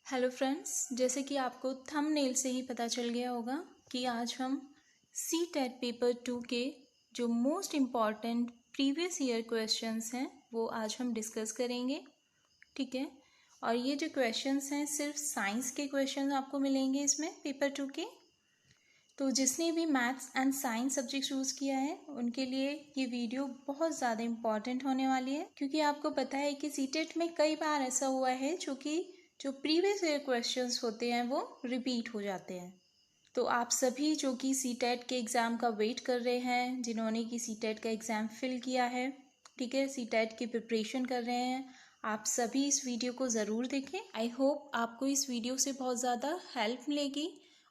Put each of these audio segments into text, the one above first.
Hello friends, जैसे कि आपको थंबनेल से ही पता चल गया होगा कि आज हम सी टेट पेपर 2 के जो most important previous year questions हैं वो आज हम डिस्कस करेंगे। ठीक है, और ये जो क्वेश्चंस हैं सिर्फ साइंस के क्वेश्चंस आपको मिलेंगे इसमें पेपर 2 के। तो जिसने भी maths and science subject choose किया है उनके लिए ये वीडियो बहुत ज़्यादा इम्पॉर्टेंट होने वाली है, क्योंकि आपको पता है कि सीटेट में कई बार ऐसा हुआ है जो प्रीवियस ईयर क्वेश्चंस होते हैं वो रिपीट हो जाते हैं। तो आप सभी जो कि सीटेट के एग्ज़ाम का वेट कर रहे हैं, जिन्होंने कि सीटेट का एग्ज़ाम फिल किया है, ठीक है, सीटेट की प्रिपरेशन कर रहे हैं, आप सभी इस वीडियो को ज़रूर देखें। आई होप आपको इस वीडियो से बहुत ज़्यादा हेल्प मिलेगी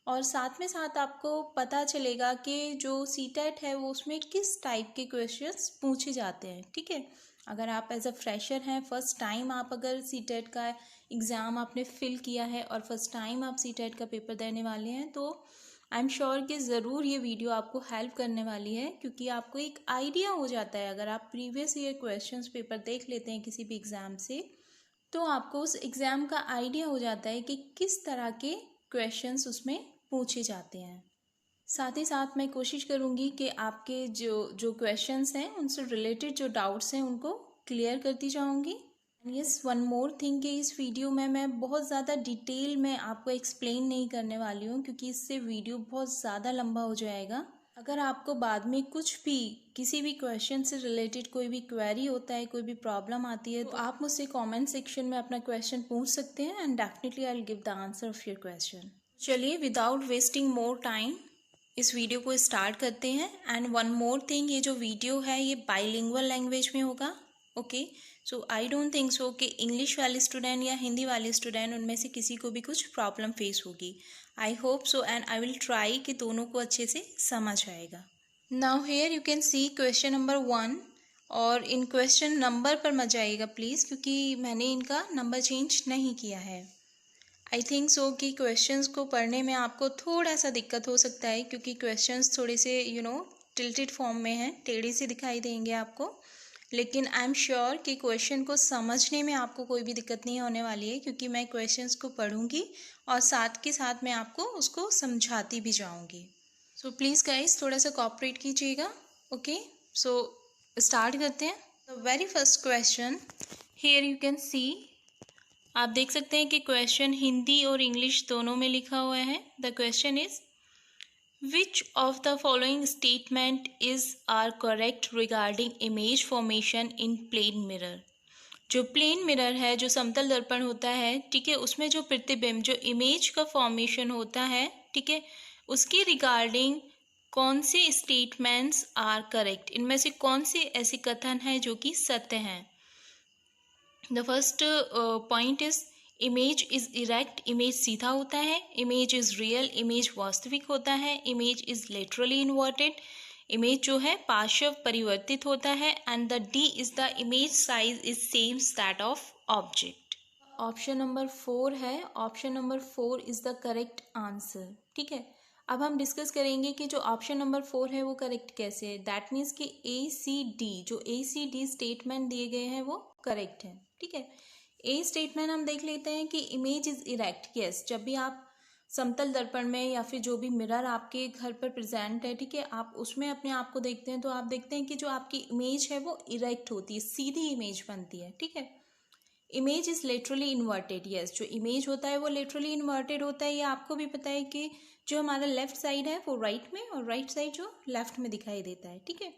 और साथ में साथ आपको पता चलेगा कि जो सीटेट है वो उसमें किस टाइप के क्वेश्चंस पूछे जाते हैं। ठीक है, अगर आप एज अ फ्रेशर हैं, फर्स्ट टाइम आप अगर सीटेट का एग्ज़ाम आपने फिल किया है और फर्स्ट टाइम आप सीटेट का पेपर देने वाले हैं, तो आई एम श्योर कि ज़रूर ये वीडियो आपको हेल्प करने वाली है, क्योंकि आपको एक आइडिया हो जाता है। अगर आप प्रीवियस ईयर क्वेश्चंस पेपर देख लेते हैं किसी भी एग्ज़ाम से, तो आपको उस एग्ज़ाम का आइडिया हो जाता है कि किस तरह के क्वेश्चंस उसमें पूछे जाते हैं। साथ ही साथ मैं कोशिश करूँगी कि आपके जो जो क्वेश्चंस हैं उनसे रिलेटेड जो डाउट्स हैं उनको क्लियर करती जाऊँगी। यस, वन मोर थिंग कि इस वीडियो में मैं बहुत ज़्यादा डिटेल में आपको एक्सप्लेन नहीं करने वाली हूँ, क्योंकि इससे वीडियो बहुत ज़्यादा लंबा हो जाएगा। अगर आपको बाद में कुछ भी किसी भी क्वेश्चन से रिलेटेड कोई भी क्वेरी होता है, कोई भी प्रॉब्लम आती है, तो आप मुझसे कमेंट सेक्शन में अपना क्वेश्चन पूछ सकते हैं and definitely I will give the answer of your question. चलिए, विदाउट वेस्टिंग मोर टाइम इस वीडियो को स्टार्ट करते हैं। एंड वन मोर थिंग, ये जो वीडियो है ये बाइलिंगुअल लैंग्वेज में होगा। Okay, so I don't think so कि इंग्लिश वाले स्टूडेंट या हिंदी वाले स्टूडेंट उनमें से किसी को भी कुछ प्रॉब्लम फेस होगी। I hope so and I will try कि दोनों को अच्छे से समझ आएगा। Now here you can C question number 1, और इन क्वेश्चन नंबर पर मत जाइएगा प्लीज़, क्योंकि मैंने इनका नंबर चेंज नहीं किया है। आई थिंक सो कि क्वेश्चंस को पढ़ने में आपको थोड़ा सा दिक्कत हो सकता है, क्योंकि क्वेश्चंस थोड़े से टिल्टेड फॉर्म में हैं, टेढ़े से दिखाई देंगे आपको। लेकिन आई एम श्योर कि क्वेश्चन को समझने में आपको कोई भी दिक्कत नहीं होने वाली है, क्योंकि मैं क्वेश्चंस को पढ़ूंगी और साथ के साथ मैं आपको उसको समझाती भी जाऊंगी। सो प्लीज़ गाइस थोड़ा सा कोऑपरेट कीजिएगा। ओके, सो स्टार्ट करते हैं। The very first question, here you can सी, आप देख सकते हैं कि क्वेश्चन हिंदी और इंग्लिश दोनों में लिखा हुआ है। The question is, which of the following statement is are correct regarding image formation in plane mirror. जो प्लेन मिरर है, जो समतल दर्पण होता है, ठीक है, उसमें जो प्रतिबिंब, जो इमेज का फॉर्मेशन होता है, ठीक है, उसके रिगार्डिंग कौन से स्टेटमेंट्स आर करेक्ट, इनमें से कौन से ऐसे कथन हैं जो कि सत्य हैं। The first point is, image is erect, image सीधा होता है। इमेज इज रियल, इमेज वास्तविक होता है। Image is laterally inverted, image जो है पार्श्व परिवर्तित होता है। And the D is the image size is same that of object. Option number 4 है, option number 4 is the correct answer. ठीक है, अब हम डिस्कस करेंगे कि जो ऑप्शन नंबर 4 है वो करेक्ट कैसे है। दैट मीन्स कि ACD, जो ACD स्टेटमेंट दिए गए हैं वो करेक्ट है। ठीक है, ए स्टेटमेंट हम देख लेते हैं कि इमेज इज इरेक्ट। यस, जब भी आप समतल दर्पण में या फिर जो भी मिरर आपके घर पर प्रेजेंट है, ठीक है, आप उसमें अपने आप को देखते हैं तो आप देखते हैं कि जो आपकी इमेज है वो इरेक्ट होती है, सीधी इमेज बनती है। ठीक है, image is laterally inverted. Yes, जो इमेज होता है वो लेटरली इन्वर्टेड होता है। ये आपको भी पता है कि जो हमारा लेफ्ट साइड है वो राइट में और राइट साइड जो लेफ्ट में दिखाई देता है। ठीक है,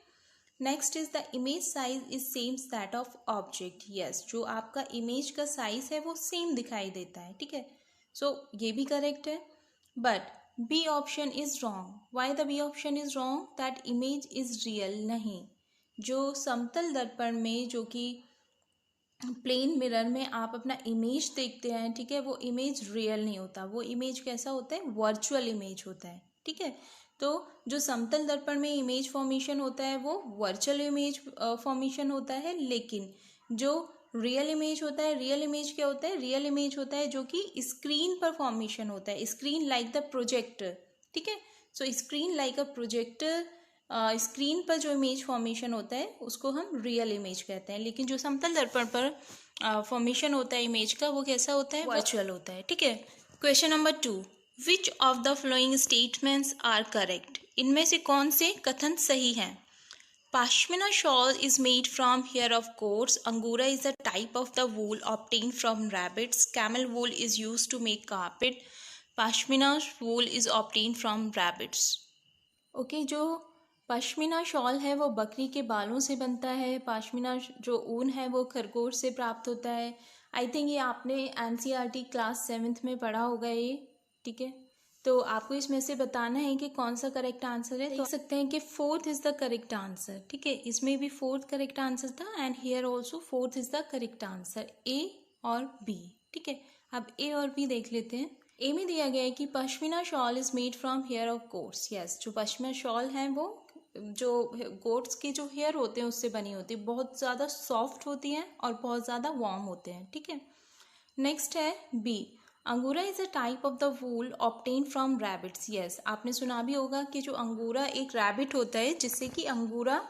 next is the image size is same that of object. Yes, जो आपका इमेज का साइज है वो सेम दिखाई देता है। ठीक है, सो ये भी करेक्ट है। But B option is wrong. Why the B option is wrong? That image is real नहीं। जो समतल दर्पण में, जो कि प्लेन मिरर में आप अपना इमेज देखते हैं, ठीक है, वो इमेज रियल नहीं होता। वो इमेज कैसा होता है? वर्चुअल इमेज होता है। ठीक है, तो जो समतल दर्पण में इमेज फॉर्मेशन होता है वो वर्चुअल इमेज फॉर्मेशन होता है। लेकिन जो रियल इमेज होता है, रियल इमेज क्या होता है? रियल इमेज होता है जो कि स्क्रीन पर फॉर्मेशन होता है, स्क्रीन लाइक द प्रोजेक्टर। ठीक है, सो screen like a projector, screen पर जो इमेज फॉर्मेशन होता है उसको हम रियल इमेज कहते हैं। लेकिन जो समतल दर्पण पर फॉर्मेशन होता है इमेज का वो कैसा होता है, वर्चुअल होता है, ठीक है। Question number 2, which of the following statements are correct, इनमें से कौन से कथन सही हैं। Pashmina shawl is made from hair of goats. Angora is a type of the wool obtained from rabbits. Camel wool is used to make carpet. Pashmina wool is obtained from rabbits. Okay, जो pashmina shawl है वो बकरी के बालों से बनता है। पश्मीना जो ऊन है वो खरगोश से प्राप्त होता है। आई थिंक ये आपने एनसीईआरटी क्लास 7th में पढ़ा होगा ये, ठीक है। तो आपको इसमें से बताना है कि कौन सा करेक्ट आंसर है। तो देख सकते हैं कि 4th is the correct answer, ठीक है। इसमें भी 4th करेक्ट आंसर था and here also 4th is the correct answer, A और बी, ठीक है। अब ए और बी देख लेते हैं। ए में दिया गया है कि pashmina shawl is made from here of goats. Yes, जो पश्मीना शॉल है वो जो गोट्स के जो हेयर होते हैं उससे बनी होती है, बहुत ज़्यादा सॉफ्ट होती है और बहुत ज़्यादा वार्म होते हैं, ठीक है। नेक्स्ट है बी, अंगूरा is a type of the wool obtain from rabbits. Yes, आपने सुना भी होगा कि जो अंगूरा एक रैबिट होता है जिससे कि अंगूरा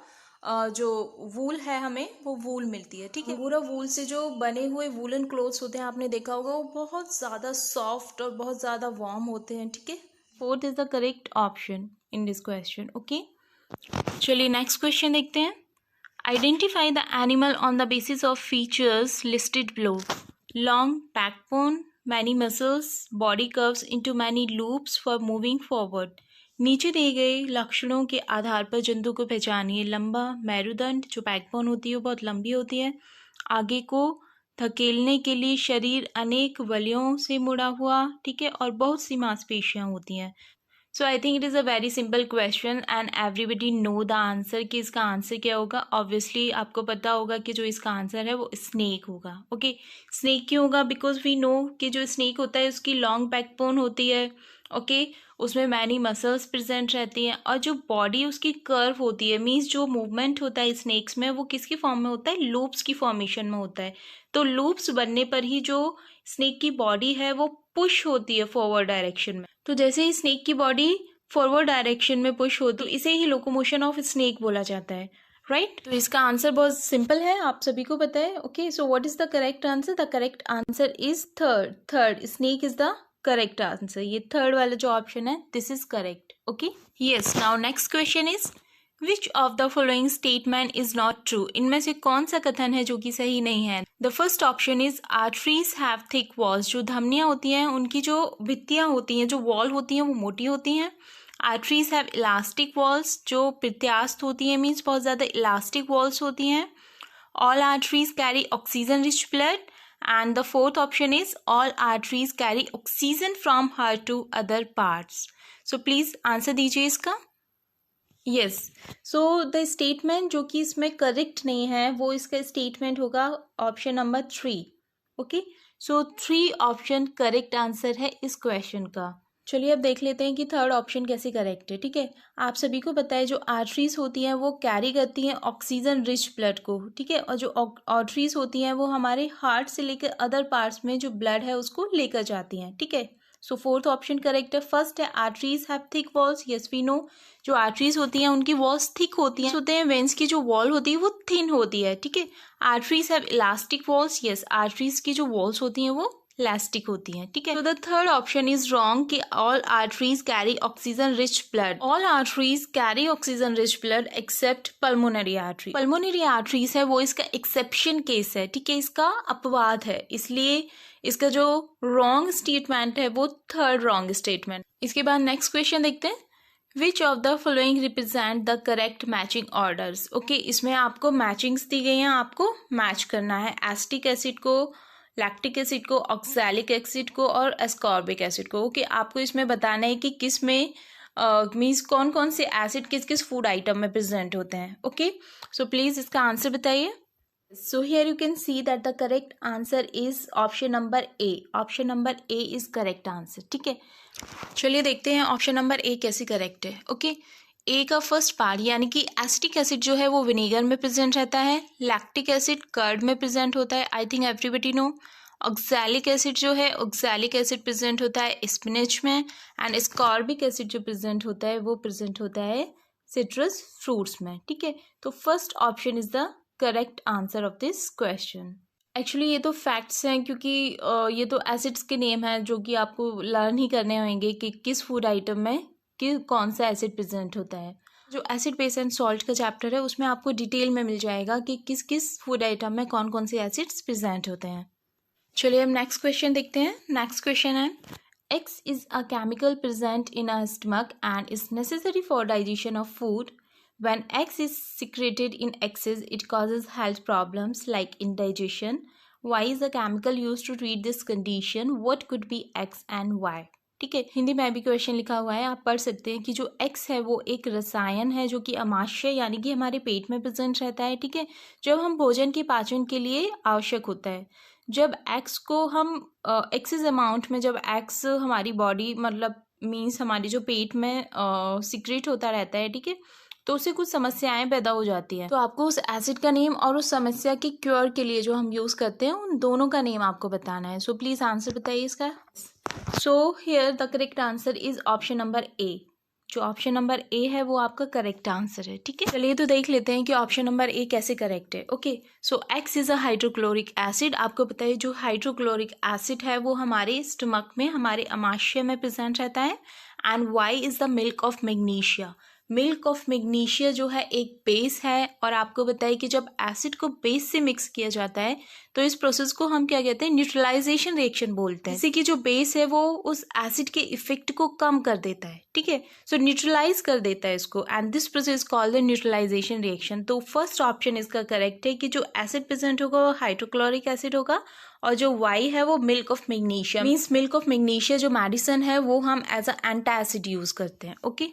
जो वूल है हमें वो वूल मिलती है, ठीक है। अंगूरा वूल से जो बने हुए वूलन क्लोथ्स होते हैं आपने देखा होगा वो बहुत ज़्यादा सॉफ्ट और बहुत ज़्यादा वार्म होते हैं, ठीक है। 4th is the correct option in this question, okay. चलिए नेक्स्ट क्वेश्चन देखते हैं। Identify the animal on the basis of features listed below. Long backbone, many muscles, body curves into many loops for moving forward. नीचे दिए गए लक्षणों के आधार पर जंतु को पहचानिए। लंबा मेरुदंड, जो बैकबोन होती है वो बहुत लंबी होती है। आगे को धकेलने के लिए शरीर अनेक वलियों से मुड़ा हुआ, ठीक है, और बहुत सी मांसपेशियां होती हैं। So I think it is a very simple question and everybody know the answer कि इसका आंसर क्या होगा। ऑब्वियसली आपको पता होगा कि जो इसका आंसर है वो स्नेक होगा, ओके। स्नेक क्यों होगा, बिकॉज वी नो कि जो स्नेक होता है उसकी लॉन्ग बैकबोन होती है, ओके। उसमें मैनी मसल्स प्रेजेंट रहती हैं और जो बॉडी उसकी कर्व होती है, मीन्स जो मूवमेंट होता है स्नेक्स में वो किसकी फॉर्म में होता है, लूप्स की फॉर्मेशन में होता है। तो लूप्स बनने पर ही जो स्नेक की बॉडी है वो पुश होती है फॉरवर्ड डायरेक्शन में। तो जैसे ही स्नेक की बॉडी फॉरवर्ड डायरेक्शन में पुश होती है इसे ही लोकोमोशन ऑफ स्नेक बोला जाता है, राइट। तो इसका आंसर बहुत सिंपल है, आप सभी को पता है, okay. So what is the correct answer, the correct answer is third snake is the correct answer. ये थर्ड वाला जो ऑप्शन है this is correct, okay. Yes, now next question is which of the following statement is not true. इनमें से कौन सा कथन है जो कि सही नहीं है। The first option is arteries have thick walls. जो धमनियां होती हैं उनकी जो भित्तियां होती हैं, जो वॉल होती हैं वो मोटी होती हैं। Arteries have elastic walls. जो प्रत्यास्थ होती हैं मीन्स बहुत ज़्यादा इलास्टिक वॉल्स होती हैं। All arteries carry oxygen rich blood and the fourth option is all arteries carry oxygen from heart to other parts. So please answer दीजिए इसका। यस, सो द स्टेटमेंट जो कि इसमें करेक्ट नहीं है वो इसका स्टेटमेंट होगा ऑप्शन नंबर 3, ओके। सो 3 ऑप्शन करेक्ट आंसर है इस क्वेश्चन का। चलिए अब देख लेते हैं कि थर्ड ऑप्शन कैसे करेक्ट है, ठीक है। आप सभी को पता है जो आर्टरीज होती हैं वो कैरी करती हैं ऑक्सीजन रिच ब्लड को, ठीक है, और जो आर्टरीज होती हैं वो हमारे हार्ट से लेकर अदर पार्ट्स में जो ब्लड है उसको लेकर जाती हैं, ठीक है। सो फोर्थ ऑप्शन करेक्ट है। फर्स्ट है arteries have thick walls. Yes we know जो आर्टरीज होती हैं उनकी वॉल्स थिक होती हैं, होते हैं वेन्स की जो वॉल होती है वो थिन होती है, ठीक है। Arteries have elastic walls. Yes, arteries की जो वॉल्स होती हैं वो इलास्टिक होती हैं, ठीक है। तो the third option is wrong कि all arteries carry oxygen rich blood. All arteries carry oxygen rich blood except pulmonary artery. Pulmonary arteries है वो इसका एक्सेप्शन केस है, ठीक है, इसका अपवाद है, इसलिए इसका जो रॉन्ग स्टेटमेंट है वो थर्ड रॉन्ग स्टेटमेंट। इसके बाद नेक्स्ट क्वेश्चन देखते हैं। विच of the following represent the correct matching orders. Okay, इसमें आपको मैचिंग्स दी गई हैं, आपको मैच करना है एसिटिक एसिड को, लैक्टिक एसिड को, ऑक्सैलिक एसिड को और एस्कॉर्बिक एसिड को। ओके, आपको इसमें बताना है कि किस में मीन्स कौन कौन से एसिड किस किस फूड आइटम में प्रेजेंट होते हैं, ओके। सो प्लीज इसका आंसर बताइए। So here you can see that the correct answer is option number A. Option number A is correct answer. ठीक है, चलिए देखते हैं ऑप्शन नंबर A कैसे करेक्ट है, ओके। ए का फर्स्ट पार्ट यानी कि एसिटिक एसिड जो है वो विनेगर में प्रेजेंट रहता है, लैक्टिक एसिड कर्ड में प्रेजेंट होता है, आई think everybody no. Oxalic acid जो है ऑक्सैलिक एसिड प्रेजेंट होता है स्पिनच में, एंड एस्कॉर्बिक एसिड जो प्रेजेंट होता है वो प्रेजेंट होता है सिट्रस फ्रूट्स में, ठीक है। तो first option is the correct answer of this question. Actually ये तो फैक्ट्स हैं, क्योंकि ये तो एसिड्स के नेम हैं जो कि आपको लर्न ही करने होंगे कि किस फूड आइटम में कि कौन सा एसिड प्रेजेंट होता है। जो एसिड बेस एंड सॉल्ट का चैप्टर है उसमें आपको डिटेल में मिल जाएगा कि किस किस फूड आइटम में कौन कौन से एसिड्स प्रेजेंट होते हैं। चलिए हम नेक्स्ट क्वेश्चन देखते हैं। नेक्स्ट क्वेश्चन है, X is a chemical present in our stomach and is necessary for digestion of food. When X is secreted in excess, it causes health problems like indigestion. Y is a chemical used to treat this condition. What could be X and Y? ठीक है, हिंदी में भी question लिखा हुआ है, आप पढ़ सकते हैं कि जो X है वो एक रसायन है जो कि अमाशय यानी कि हमारे पेट में प्रेजेंट रहता है। ठीक है, जब हम भोजन के पाचन के लिए आवश्यक होता है। जब एक्स को हम एक्सेस अमाउंट में, जब एक्स हमारी बॉडी मतलब मीन्स हमारी जो पेट में सीक्रेट होता रहता है, ठीक है, तो उससे कुछ समस्याएं पैदा हो जाती हैं। तो आपको उस एसिड का नेम और उस समस्या के क्योर के लिए जो हम यूज़ करते हैं उन दोनों का नेम आपको बताना है। सो प्लीज़ आंसर बताइए इसका। So here the correct answer is option number ए। जो ऑप्शन नंबर ए है वो आपका करेक्ट आंसर है। ठीक है, चलिए तो देख लेते हैं कि ऑप्शन नंबर ए कैसे करेक्ट है। Okay, so x is a hydrochloric acid. आपको पता है जो हाइड्रोक्लोरिक एसिड है वो हमारे स्टमक में, हमारे अमाशय में प्रेजेंट रहता है। And why is the milk of magnesia. Milk of magnesia जो है एक बेस है, और आपको बताइए कि जब एसिड को बेस से मिक्स किया जाता है तो इस प्रोसेस को हम क्या कहते हैं, न्यूट्रलाइजेशन रिएक्शन बोलते हैं। जैसे कि जो बेस है वो उस एसिड के इफेक्ट को कम कर देता है। ठीक है, सो न्यूट्रलाइज कर देता है इसको, and this process called the neutralisation reaction. तो फर्स्ट ऑप्शन इसका करेक्ट है कि जो एसिड प्रेजेंट होगा वो हाइड्रोक्लोरिक एसिड होगा, और जो वाई है वो milk of magnesia. Means milk of magnesia जो मेडिसिन है वो हम एज अ एंटासिड यूज करते हैं। Okay,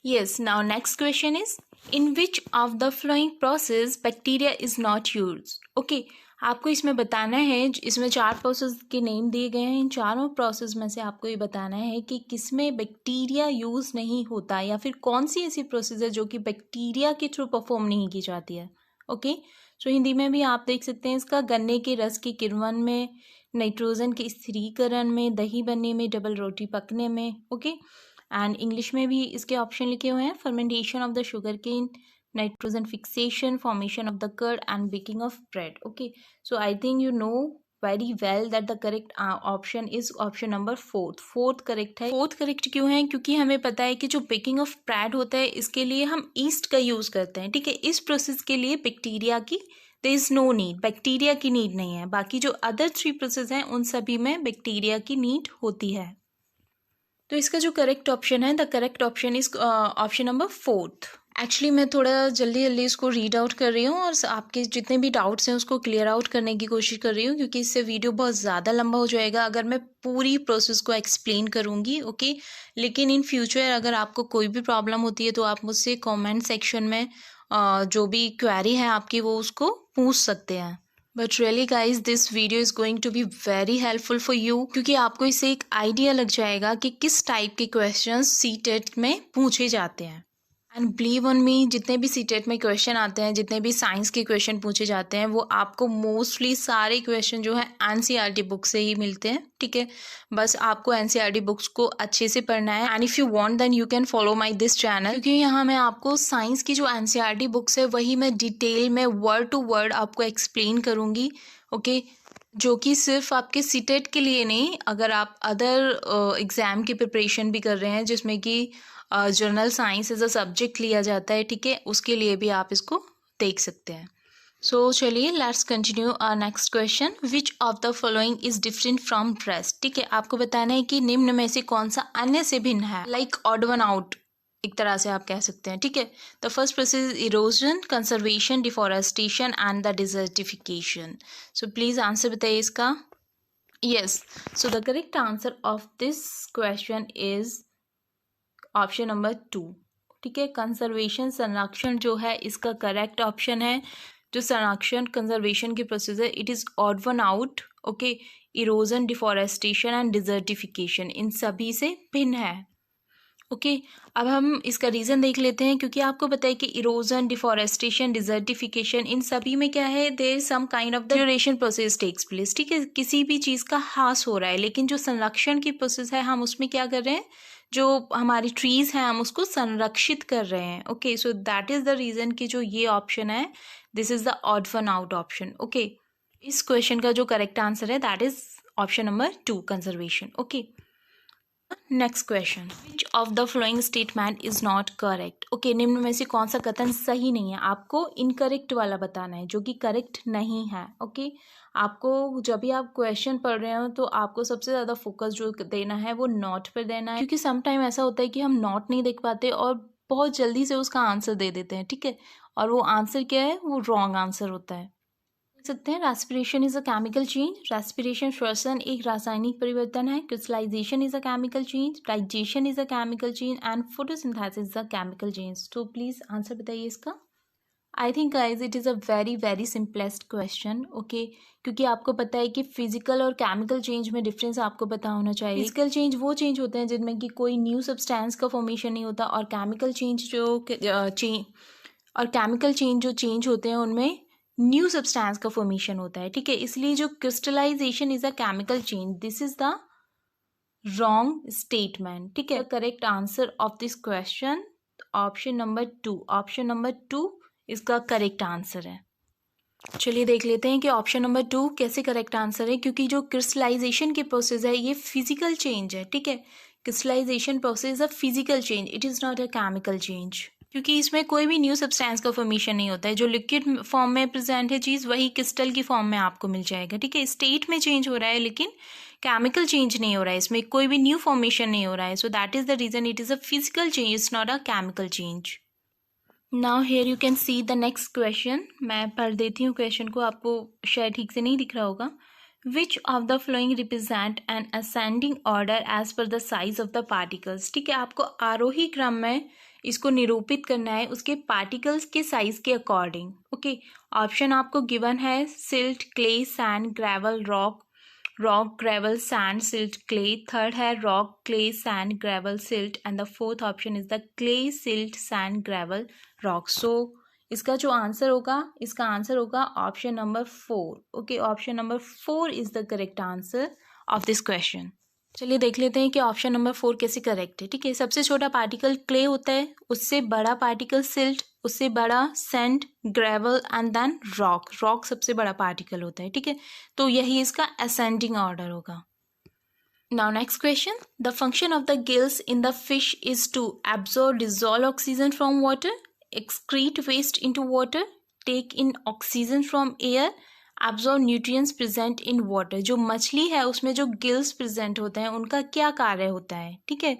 yes, now next question is, in which of the following process bacteria is not used? Okay, आपको इसमें बताना है, इसमें 4 प्रोसेस के नेम दिए गए हैं। इन चारों प्रोसेस में से आपको ये बताना है कि किसमें बैक्टीरिया यूज़ नहीं होता, या फिर कौन सी ऐसी प्रोसेस है जो कि बैक्टीरिया के थ्रू परफॉर्म नहीं की जाती है। ओके, सो हिंदी में भी आप देख सकते हैं इसका, गन्ने के रस के किण्वन में, नाइट्रोजन के स्थिरीकरण में, दही बनने में, डबल रोटी पकने में। ओके, एंड इंग्लिश में भी इसके ऑप्शन लिखे हुए हैं, fermentation of the sugar cane, nitrogen fixation, formation of the curd and baking of bread. Okay, so I think you know very well that the correct option is option number fourth correct है। Fourth correct क्यों है, क्योंकि हमें पता है कि जो baking of bread होता है इसके लिए हम ईस्ट का यूज करते हैं। ठीक है, इस प्रोसेस के लिए बैक्टीरिया की there is no need, bacteria की नीड नहीं है। बाकी जो अदर 3 प्रोसेस हैं उन सभी में बैक्टीरिया की नीड होती है। तो इसका जो करेक्ट ऑप्शन है, the correct option is option number 4। Actually मैं थोड़ा जल्दी इसको रीड आउट कर रही हूँ और आपके जितने भी डाउट्स हैं उसको क्लियर आउट करने की कोशिश कर रही हूँ, क्योंकि इससे वीडियो बहुत ज़्यादा लंबा हो जाएगा अगर मैं पूरी प्रोसेस को एक्सप्लेन करूँगी। ओके, लेकिन इन फ्यूचर अगर आपको कोई भी प्रॉब्लम होती है तो आप मुझसे कॉमेंट सेक्शन में जो भी क्वेरी है आपकी वो उसको पूछ सकते हैं। But really guys this video is going to be very helpful for you, क्योंकि आपको इससे एक आइडिया लग जाएगा कि किस टाइप के क्वेश्चंस सीटेट में पूछे जाते हैं। एंड बिलीव ऑन मी, जितने भी सीटेट में क्वेश्चन आते हैं, जितने भी साइंस के क्वेश्चन पूछे जाते हैं, वो आपको मोस्टली सारे क्वेश्चन जो है एनसीईआरटी बुक से ही मिलते हैं। ठीक है, बस आपको एनसीईआरटी बुक्स को अच्छे से पढ़ना है। And if you want then you can follow my this channel, क्योंकि यहाँ मैं आपको साइंस की जो एनसीईआरटी बुक्स है वही मैं डिटेल में वर्ड टू वर्ड आपको एक्सप्लेन करूँगी। ओके, जो कि सिर्फ आपके सीटेट के लिए नहीं, अगर आप अदर एग्ज़ाम की प्रिपरेशन भी कर रहे हैं जिसमें कि general science as a subject लिया जाता है, ठीक है, उसके लिए भी आप इसको देख सकते हैं। सो चलिए let's continue our next question, which of the following is different from breast. ठीक है, आपको बताना है कि निम्न में से कौन सा अन्य से भिन्न है, लाइक ऑड वन आउट एक तरह से आप कह सकते हैं। ठीक है, the first process is erosion, conservation, deforestation and the desertification. So please answer बताइए इसका। Yes, so the correct answer of this question is option number 2। ठीक है, कंजर्वेशन, संरक्षण जो है इसका करेक्ट ऑप्शन है। जो संरक्षण कंजर्वेशन की प्रोसेस है it is odd one out. Okay, erosion, deforestation and desertification इन सभी से भिन्न है। ओके, अब हम इसका रीज़न देख लेते हैं, क्योंकि आपको पता है कि इरोजन, डिफॉरेस्टेशन, डिजर्टिफिकेशन इन सभी में क्या है, there some kind of the duration process takes place. ठीक है, किसी भी चीज़ का ह्रास हो रहा है, लेकिन जो संरक्षण की प्रोसेस है हम उसमें क्या कर रहे हैं, जो हमारी ट्रीज़ हैं हम उसको संरक्षित कर रहे हैं। Okay, so that is the reason कि जो ये ऑप्शन है this is the odd one out option. Okay, इस क्वेश्चन का जो करेक्ट आंसर है that is option number 2 conservation. Okay, next question, which of the following statement is not correct. Okay, निम्न में से कौन सा कथन सही नहीं है, आपको इनकरेक्ट वाला बताना है जो कि करेक्ट नहीं है। ओके, आपको जब भी आप क्वेश्चन पढ़ रहे हो तो आपको सबसे ज़्यादा फोकस जो देना है वो नॉट पर देना है, क्योंकि समटाइम ऐसा होता है कि हम नॉट नहीं देख पाते और बहुत जल्दी से उसका आंसर दे देते हैं, ठीक है, और वो आंसर क्या है, वो रॉन्ग आंसर होता है। सकते हैं respiration is a chemical change, respiration श्वसन एक रासायनिक परिवर्तन है, crystallisation is a chemical change, digestion is a chemical change and photosynthesis is a chemical change. तो प्लीज आंसर बताइए इसका। I think guys it is a very very simplest question. Okay, क्योंकि आपको पता है कि फिजिकल और केमिकल चेंज में डिफरेंस आपको पता होना चाहिए। फिजिकल चेंज वो चेंज होते हैं जिनमें कि कोई न्यू सब्सटेंस का फॉर्मेशन नहीं होता, और केमिकल चेंज जो चेंज होते हैं उनमें न्यू सब्सटेंस का फॉर्मेशन होता है, ठीक है। इसलिए जो crystallisation is a chemical change, this is the wrong statement, ठीक है। Correct answer of this question option number 2, option number 2 इसका करेक्ट आंसर है। चलिए देख लेते हैं कि ऑप्शन नंबर 2 कैसे करेक्ट आंसर है, क्योंकि जो क्रिस्टलाइजेशन की प्रोसेस है ये फिजिकल चेंज है, ठीक है। Crystallisation process a physical change, it is not a chemical change, क्योंकि इसमें कोई भी न्यू सब्सटेंस का फॉर्मेशन नहीं होता है। जो लिक्विड फॉर्म में प्रेजेंट है चीज़ वही क्रिस्टल की फॉर्म में आपको मिल जाएगा, ठीक है। स्टेट में चेंज हो रहा है लेकिन केमिकल चेंज नहीं हो रहा है, इसमें कोई भी न्यू फॉर्मेशन नहीं हो रहा है। So that is the reason it is a physical change, it's not a chemical change. Now here you can see the next question. मैं पढ़ देती हूँ क्वेश्चन को, आपको शायद ठीक से नहीं दिख रहा होगा। Which of the following represent an ascending order as per the size of the particles, ठीक है। आपको आरोही क्रम में इसको निरूपित करना है उसके पार्टिकल्स के साइज के अकॉर्डिंग। ओके, ऑप्शन आपको गिवन है silt, clay, sand, gravel, rock, rock, gravel, sand, silt, clay. Third है rock, clay, sand, gravel, silt and the fourth option is the clay, silt, sand, gravel, rock. So इसका जो answer होगा, इसका answer होगा option number 4। Okay, option number 4 is the correct answer of this question. चलिए देख लेते हैं कि ऑप्शन नंबर 4 कैसे करेक्ट है, ठीक है। सबसे छोटा पार्टिकल क्ले होता है, उससे बड़ा पार्टिकल सिल्ट, उससे बड़ा sand, gravel and then rock. Rock सबसे बड़ा पार्टिकल होता है, ठीक है। तो यही इसका असेंडिंग ऑर्डर होगा। Now next question, the function of the gills in the fish is to absorb dissolve oxygen from water, excrete waste into water, take in oxygen from air, absorb nutrients present in water. जो मछली है उसमें जो gills present होते हैं उनका क्या कार्य होता है, ठीक है।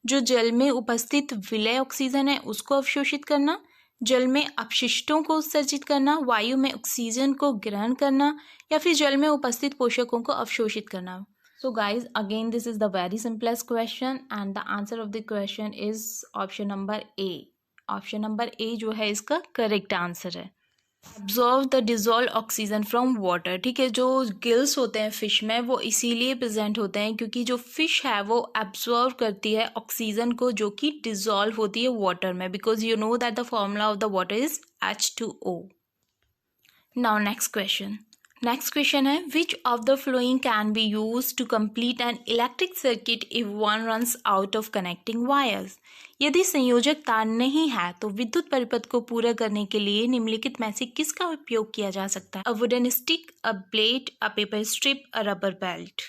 जो जल में उपस्थित विलय ऑक्सीजन है उसको अवशोषित करना, जल में अपशिष्टों को उत्सर्जित करना, वायु में ऑक्सीजन को ग्रहण करना, या फिर जल में उपस्थित पोषकों को अवशोषित करना। So guys, again this is the very simplest question and the answer of the question is option number A. Option number ए जो है इसका करेक्ट आंसर है। Absorb the dissolve oxygen from water, ठीक है। जो गिल्स होते हैं फिश में वो इसीलिए प्रेजेंट होते हैं क्योंकि जो फिश है वो एब्जॉर्व करती है ऑक्सीजन को जो कि डिजॉल्व होती है वाटर में, because you know that the formula of the water is H2O। Now next question, next question है which of the following can be use to complete an electric circuit if one runs out of connecting wires. यदि संयोजक तार नहीं है तो विद्युत परिपथ को पूरा करने के लिए निम्नलिखित में से किसका उपयोग किया जा सकता है। अ wooden stick, a blade, a paper strip, a rubber belt.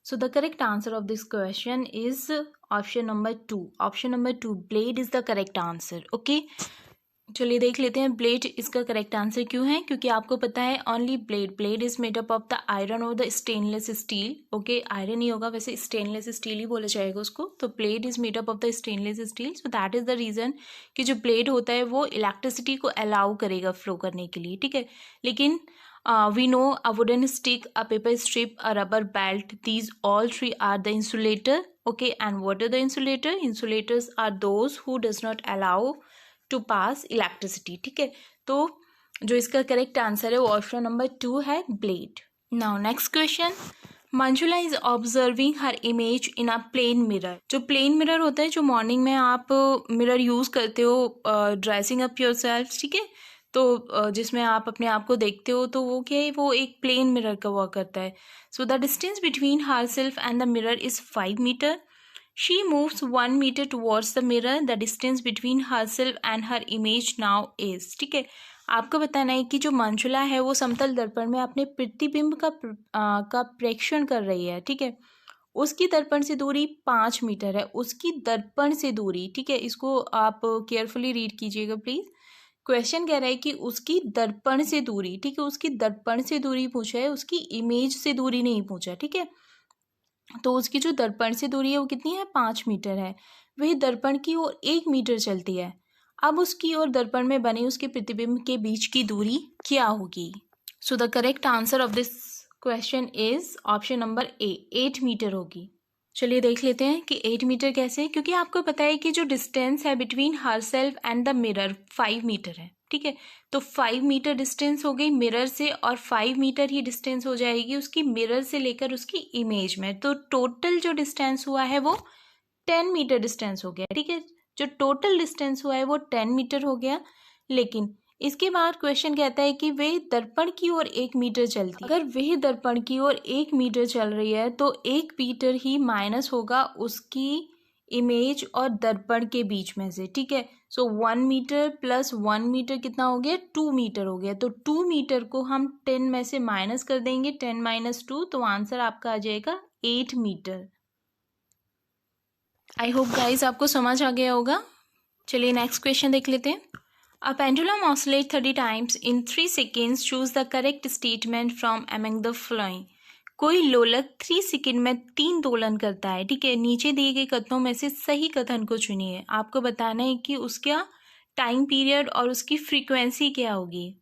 So the correct answer of this question is option number 2, option number 2 blade is the correct answer. Okay, चलिए देख लेते हैं ब्लेड इसका करेक्ट आंसर क्यों है, क्योंकि आपको पता है only blade is made up of the iron और the stainless steel. Okay, iron ही होगा, वैसे स्टेनलेस स्टील ही बोला जाएगा उसको। तो blade is made up of the stainless steel, so that is the reason कि जो ब्लेड होता है वो इलेक्ट्रिसिटी को अलाउ करेगा फ्लो करने के लिए, ठीक है। लेकिन we know a wooden stick, a paper strip, a rubber belt, these all three are the insulator. Okay, and what are the insulator? Insulators are those who does not allow to pass electricity, ठीक है। तो जो इसका correct answer है वो option number 2 है blade. Now next question, Manjula is observing her image in a plane mirror. जो plane mirror होता है, जो मॉर्निंग में आप मिरर यूज करते हो ड्रेसिंग अप योर सेल्फ, ठीक है। तो जिसमें आप अपने आप को देखते हो, तो वो क्या है, वो एक प्लेन मिरर का वर्क करता है। So the distance between herself and the mirror is 5 metre. She moves 1 meter towards the mirror. The distance between herself and her image now is, ठीक है। आपको बताना है कि जो मंजुला है वो समतल दर्पण में अपने प्रतिबिंब का प्रेक्षण कर रही है, ठीक है। उसकी दर्पण से दूरी 5 मीटर है, उसकी दर्पण से दूरी, ठीक है। इसको आप केयरफुली रीड कीजिएगा प्लीज। क्वेश्चन कह रहा है कि उसकी दर्पण से दूरी, ठीक है, उसकी दर्पण से दूरी पूछा है, उसकी इमेज से दूरी नहीं पूछा, ठीक है। तो उसकी जो दर्पण से दूरी है वो कितनी है, 5 मीटर है। वह दर्पण की ओर 1 मीटर चलती है। अब उसकी ओर दर्पण में बने उसके प्रतिबिंब के बीच की दूरी क्या होगी? So the correct answer of this question is option number A, 8 metre होगी। चलिए देख लेते हैं कि 8 मीटर कैसे, क्योंकि आपको पता है कि जो डिस्टेंस है between herself and the mirror 5 metre है, ठीक है। तो 5 मीटर डिस्टेंस हो गई मिरर से, और 5 मीटर ही डिस्टेंस हो जाएगी उसकी मिरर से लेकर उसकी इमेज में। तो टोटल जो डिस्टेंस हुआ है वो 10 मीटर डिस्टेंस हो गया, ठीक है। जो टोटल डिस्टेंस हुआ है वो 10 मीटर हो गया। लेकिन इसके बाद क्वेश्चन कहता है कि वह दर्पण की ओर 1 मीटर चलती है। अगर वह दर्पण की ओर 1 मीटर चल रही है तो 1 मीटर ही माइनस होगा उसकी इमेज और दर्पण के बीच में से, ठीक है। सो 1 मीटर प्लस 1 मीटर कितना हो गया, 2 मीटर हो गया। तो 2 मीटर को हम 10 में से माइनस कर देंगे, 10 माइनस 2, तो आंसर आपका आ जाएगा 8 मीटर। आई होप गाइज आपको समझ आ गया होगा। चलिए नेक्स्ट क्वेश्चन देख लेते हैं। A pendulum oscillates 30 times in 3 seconds. Choose the correct statement from among the following. कोई लोलक 3 सेकेंड में 3 दोलन करता है, ठीक है। नीचे दिए गए कथनों में से सही कथन को चुनिए। आपको बताना है कि उसका टाइम पीरियड और उसकी फ्रीक्वेंसी क्या होगी।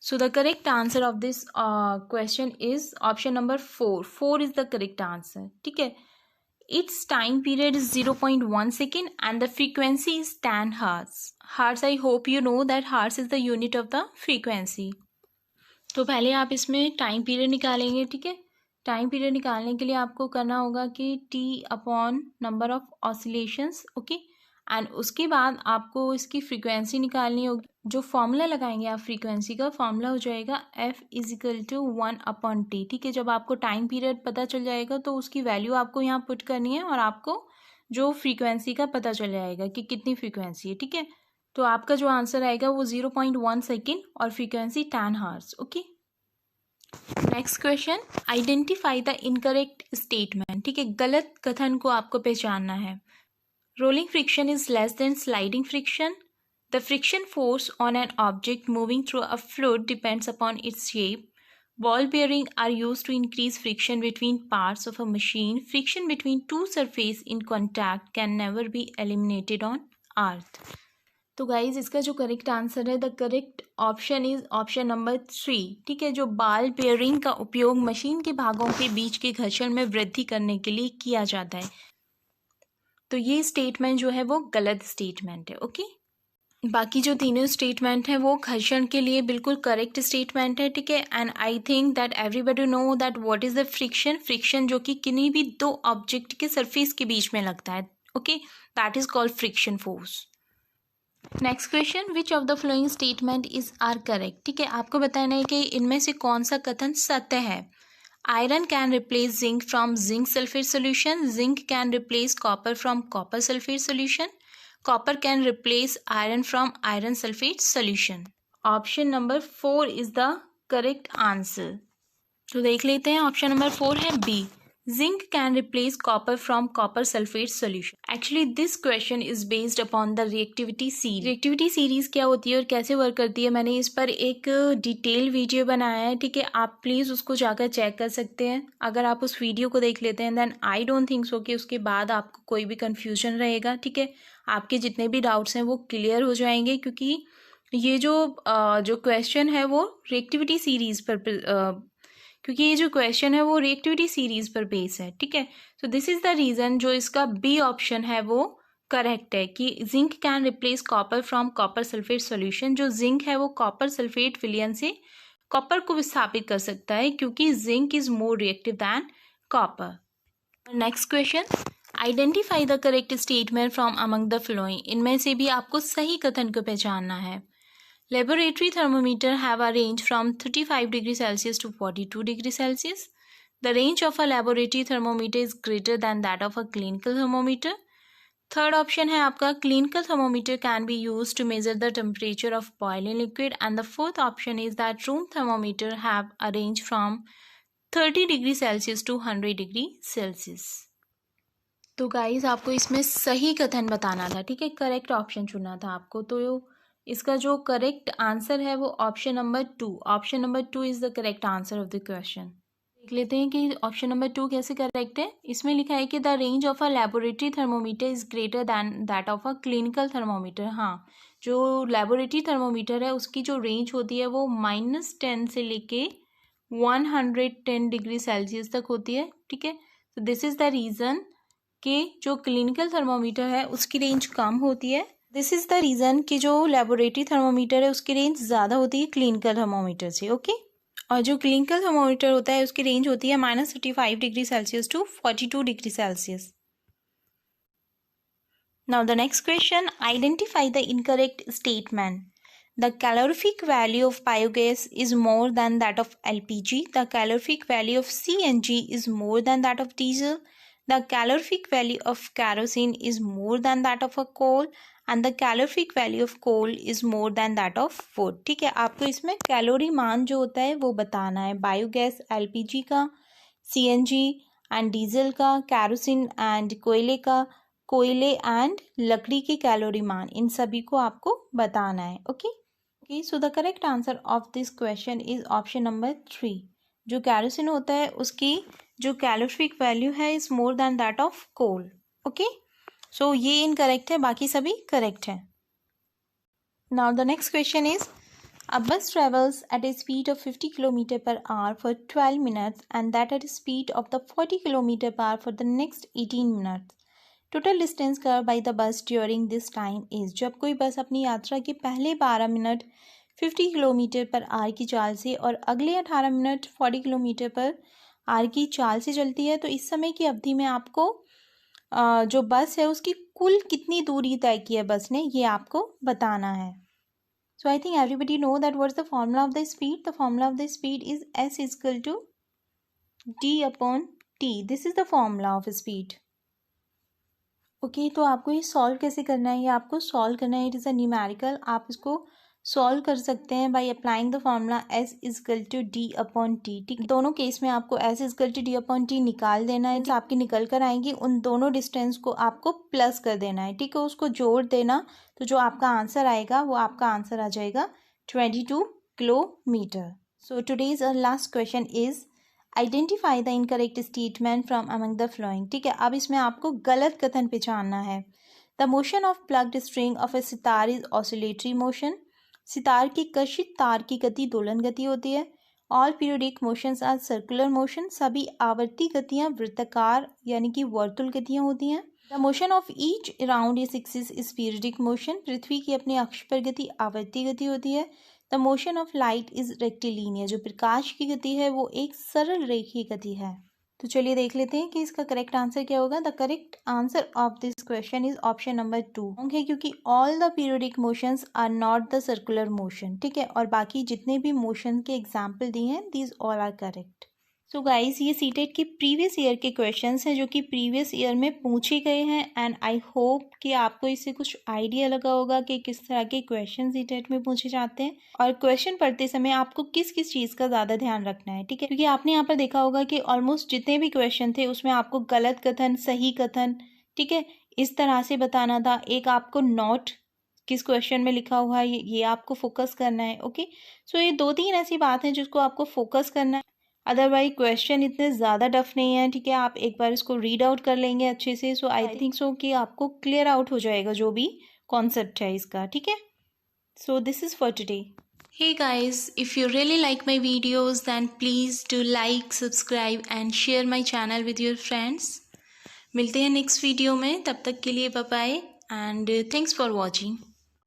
So the correct answer of this question is option number 4। 4 is the correct answer, ठीक है। Its time period is 0.1 second and the frequency is 10 hertz. Hertz, I hope you know that hertz is the unit of the frequency. तो पहले आप इसमें time period निकालेंगे, ठीक है। Time period निकालने के लिए आपको करना होगा कि T upon number of oscillations, okay. And उसके बाद आपको इसकी फ्रीक्वेंसी निकालनी होगी। जो फॉर्मूला लगाएंगे आप फ्रीक्वेंसी का, फॉर्मूला हो जाएगा F = 1/T, ठीक है। जब आपको टाइम पीरियड पता चल जाएगा तो उसकी वैल्यू आपको यहाँ पुट करनी है और आपको जो फ्रीक्वेंसी का पता चल जाएगा कि कितनी फ्रीक्वेंसी है, ठीक है। तो आपका जो आंसर आएगा वो 0.1 सेकेंड और frequency 10 hertz, okay. Next question, identify the incorrect statement, ठीक है। गलत कथन को आपको पहचानना है। Rolling friction is less than sliding friction. The friction force on an object moving through a fluid depends upon its shape. Ball bearings are used to increase friction between parts of a machine. Friction between two surfaces in contact can never be eliminated on earth. तो guys इसका जो correct answer है, the correct option is option number 3, ठीक है। जो ball bearing का उपयोग machine के भागों के बीच के घर्षण में वृद्धि करने के लिए किया जाता है। तो ये स्टेटमेंट जो है वो गलत स्टेटमेंट है, ओके। बाकी जो तीनों स्टेटमेंट हैं वो घर्षण के लिए बिल्कुल करेक्ट स्टेटमेंट है, ठीक है। And I think that everybody know that what is the friction. Friction जो कि किन्हीं भी दो ऑब्जेक्ट के सरफेस के बीच में लगता है, okay, that is called friction force. Next question, which of the following statement is are correct, ठीक है। आपको बताना है कि इनमें से कौन सा कथन सत्य है। Iron can replace zinc from zinc sulfate solution. Zinc can replace copper from copper sulfate solution. Copper can replace iron from iron sulfate solution. Option number 4 is the correct answer. तो देख लेते हैं, ऑप्शन नंबर 4 है B. Zinc can replace copper from copper sulfate solution. Actually, this question is based upon the reactivity series. Reactivity series क्या होती है और कैसे वर्क करती है, मैंने इस पर एक डिटेल वीडियो बनाया है, ठीक है। आप प्लीज़ उसको जाकर चेक कर सकते हैं। अगर आप उस वीडियो को देख लेते हैं then I don't think so कि उसके बाद आपको कोई भी कन्फ्यूजन रहेगा, ठीक है। आपके जितने भी डाउट्स हैं वो क्लियर हो जाएंगे, क्योंकि ये जो क्वेश्चन है वो रिएक्टिविटी सीरीज पर क्योंकि ये जो क्वेश्चन है वो रिएक्टिविटी सीरीज पर बेस है, ठीक है। तो दिस इज द रीजन जो इसका बी ऑप्शन है वो करेक्ट है कि zinc can replace copper from copper sulphate solution. जो जिंक है वो कॉपर सल्फेट विलयन से कॉपर को विस्थापित कर सकता है, क्योंकि zinc is more reactive than copper. Next question, identify the correct statement from among the following. इनमें से भी आपको सही कथन को पहचानना है। Laboratory thermometer have a range from 35 degrees Celsius to 42 degrees Celsius. The range of a laboratory thermometer is greater than that of a clinical thermometer. Third option है आपका clinical thermometer can be use to measure the temperature of boiling liquid and the fourth option is that room thermometer have a range from 30 degree Celsius to 100 degree Celsius. तो guys आपको इसमें सही कथन बताना था, ठीक है, करेक्ट ऑप्शन चुनना था आपको। तो इसका जो करेक्ट आंसर है वो option number 2, option number 2 is the correct answer of the question. देख लेते हैं कि ऑप्शन नंबर 2 कैसे करेक्ट है। इसमें लिखा है कि the range of a laboratory thermometer is greater than that of a clinical thermometer. हाँ, जो लेबोरेटरी थर्मोमीटर है उसकी जो रेंज होती है वो -10 से लेके 110 डिग्री सेल्सियस तक होती है, ठीक है। तो दिस इज द रीज़न कि जो क्लिनिकल थर्मोमीटर है उसकी रेंज कम होती है। दिस इज द रीज़न कि जो लेबोरेटरी थर्मोमीटर है उसकी रेंज ज़्यादा होती है क्लिनिकल थर्मोमीटर से, ओके। और जो क्लिनिकल थर्मोमीटर होता है उसकी रेंज होती है -35 degree Celsius to 42 degree Celsius. Now the next question, identify the incorrect statement. The calorific value of biogas is more than that of LPG. The calorific value of CNG is more than that of diesel. The calorific value of kerosene is more than that of a coal. And the calorific value of coal is more than that of wood. ठीक है, आपको इसमें calorie मान जो होता है वो बताना है। बायोगैस LPG का, CNG एंड डीजल का, कैरोसिन एंड कोयले का, कोयले एंड लकड़ी के कैलोरी मान, इन सभी को आपको बताना है, okay. Okay, so the correct answer of this question is option number 3. जो कैरोसिन होता है उसकी जो कैलोरिफिक वैल्यू है is more than that of coal, okay. So ये इनकरेक्ट है, बाकी सभी करेक्ट है। Now the next question is, a bus travels at a speed of 50 kilometre per hour for 12 minutes and that at a speed of the 40 kilometre per hour for the next 18 minutes. Total distance cover by the bus during this time is. जब कोई बस अपनी यात्रा के पहले 12 minute 50 kilometre per our की चाल से और अगले 18 मिनट 40 किलोमीटर पर आवर की चाल से चलती है, तो इस समय की अवधि में आपको जो बस है उसकी कुल कितनी दूरी तय की है बस ने, ये आपको बताना है। So I think everybody know that what is the formula of the speed. The formula of the speed is S equal to D/T। This is the formula of speed, okay. तो आपको ये सॉल्व कैसे करना है, ये आपको solve करना है, इट इज़ अ न्यूमेरिकल। आप इसको सॉल्व कर सकते हैं by applying the formula S equal to D/T, ठीक। दोनों केस में आपको S इक्वल टू D/T निकाल देना है। तो आपकी निकल कर आएंगी, उन दोनों डिस्टेंस को आपको प्लस कर देना है, ठीक है, उसको जोड़ देना। तो जो आपका आंसर आएगा वो आपका आंसर आ जाएगा 22 kilometre. So today's last question is, identify the incorrect statement from among the following, ठीक है। अब इसमें आपको गलत कथन पहचानना है। The motion of plucked string of a sitar is oscillatory motion. Sitar की कशित तार की गति दोलन गति होती है। All periodic motions are circular motion. सभी आवर्ती गतियां वृत्ताकार यानी कि वर्तुल गतियां होती हैं। The motion of each around its axis is periodic motion. पृथ्वी की अपने अक्ष पर गति आवर्ती गति होती है। The motion of light is rectilinear. जो प्रकाश की गति है वो एक सरल रेखीय गति है। तो चलिए देख लेते हैं कि इसका करेक्ट आंसर क्या होगा। The correct answer of this question is option number 2 है, क्योंकि all the periodic motions are not the circular motion, ठीक है। और बाकी जितने भी मोशन के एग्जाम्पल दिए हैं these all are correct. So guys, ये सीटेट के प्रीवियस ईयर के क्वेश्चंस हैं जो कि प्रीवियस ईयर में पूछे गए हैं, एंड आई होप कि आपको इससे कुछ आइडिया लगा होगा कि किस तरह के क्वेश्चन सीटेट में पूछे जाते हैं और क्वेश्चन पढ़ते समय आपको किस किस चीज़ का ज़्यादा ध्यान रखना है, ठीक है। क्योंकि आपने यहाँ पर देखा होगा कि ऑलमोस्ट जितने भी क्वेश्चन थे उसमें आपको गलत कथन, सही कथन, ठीक है, इस तरह से बताना था। एक आपको नोट किस क्वेश्चन में लिखा हुआ है ये आपको फोकस करना है, ओके। सो ये 2-3 ऐसी बात है जिसको आपको फोकस करना है। अदरवाइज क्वेश्चन इतने ज़्यादा टफ नहीं है, ठीक है। आप एक बार इसको रीड आउट कर लेंगे अच्छे से, सो आई थिंक सो कि आपको क्लियर आउट हो जाएगा जो भी कॉन्सेप्ट है इसका, ठीक है। So this is for today. Hey guys, if you really like my videos then please do like, subscribe and share my channel with your friends. मिलते हैं नेक्स्ट वीडियो में, तब तक के लिए bye bye and thanks for watching.